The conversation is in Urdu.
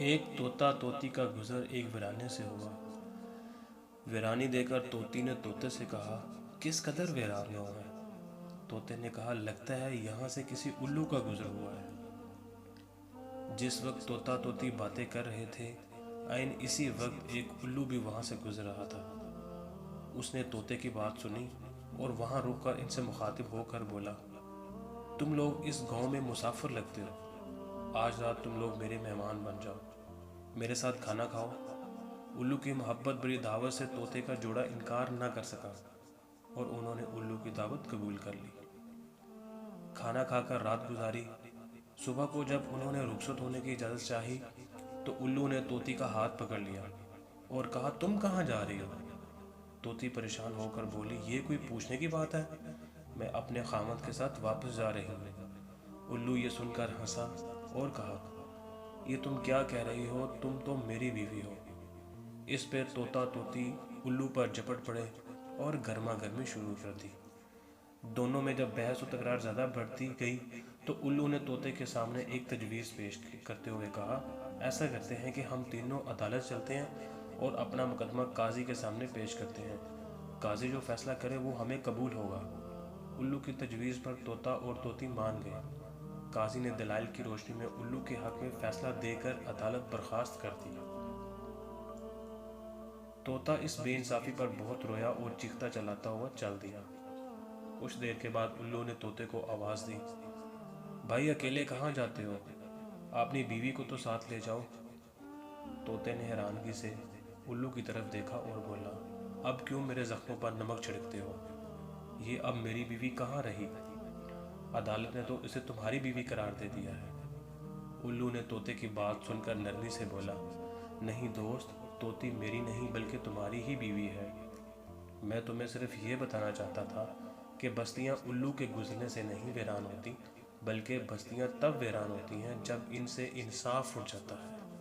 ایک طوطا طوطی کا گزر ایک ویرانے سے ہوا۔ ویرانی دے کر طوطی نے طوطے سے کہا، کس قدر ویران گاؤں ہے؟ طوطے نے کہا، لگتا ہے یہاں سے کسی الو کا گزر ہوا ہے۔ جس وقت طوطا طوطی باتیں کر رہے تھے، عین اسی وقت ایک الو بھی وہاں سے گزر رہا تھا۔ اس نے طوطے کی بات سنی اور وہاں رک کر ان سے مخاطب ہو کر بولا، تم لوگ اس گاؤں میں مسافر لگتے ہو، آج رات تم لوگ میرے مہمان بن جاؤ، میرے ساتھ کھانا کھاؤ۔ الو کی محبت بڑی دعوت سے طوطے کا جوڑا انکار نہ کر سکا اور انہوں نے الو کی دعوت قبول کر لی۔ کھانا کھا کر رات گزاری۔ صبح کو جب انہوں نے رخصت ہونے کی اجازت چاہی تو الو نے طوطی کا ہاتھ پکڑ لیا اور کہا، تم کہاں جا رہی ہو؟ طوطی پریشان ہو کر بولی، یہ کوئی پوچھنے کی بات ہے؟ میں اپنے خامد کے ساتھ واپس جا رہی ہوں۔ الو یہ سن کر ہنسا اور کہا، یہ تم کیا کہہ رہی ہو؟ تم تو میری بیوی ہو۔ اس پہ طوطا طوطی الو پر جھپٹ پڑے اور گرما گرمی شروع کر دی۔ دونوں میں جب بحث و تکرار زیادہ بڑھتی گئی تو الو نے طوطے کے سامنے ایک تجویز پیش کرتے ہوئے کہا، ایسا کرتے ہیں کہ ہم تینوں عدالت چلتے ہیں اور اپنا مقدمہ قاضی کے سامنے پیش کرتے ہیں، قاضی جو فیصلہ کرے وہ ہمیں قبول ہوگا۔ الو کی تجویز پر طوطا اور طوطی مان گئے۔ قاضی نے دلائل کی روشنی میں الو کے حق میں فیصلہ دے کر عدالت برخاست کر دی۔ طوطا اس بے انصافی پر بہت رویا اور چیختا چلاتا ہوا چل دیا۔ کچھ دیر کے بعد الو نے طوطے کو آواز دی، بھائی اکیلے کہاں جاتے ہو؟ اپنی بیوی کو تو ساتھ لے جاؤ۔ طوطے نے حیرانگی سے الو کی طرف دیکھا اور بولا، اب کیوں میرے زخموں پر نمک چھڑکتے ہو؟ یہ اب میری بیوی کہاں رہی؟ عدالت نے تو اسے تمہاری بیوی قرار دے دیا ہے۔ الو نے طوطے کی بات سن کر نرمی سے بولا، نہیں دوست، طوطی میری نہیں بلکہ تمہاری ہی بیوی ہے۔ میں تمہیں صرف یہ بتانا چاہتا تھا کہ بستیاں الو کے گزرنے سے نہیں ویران ہوتی، بلکہ بستیاں تب ویران ہوتی ہیں جب ان سے انصاف اٹھ جاتا ہے۔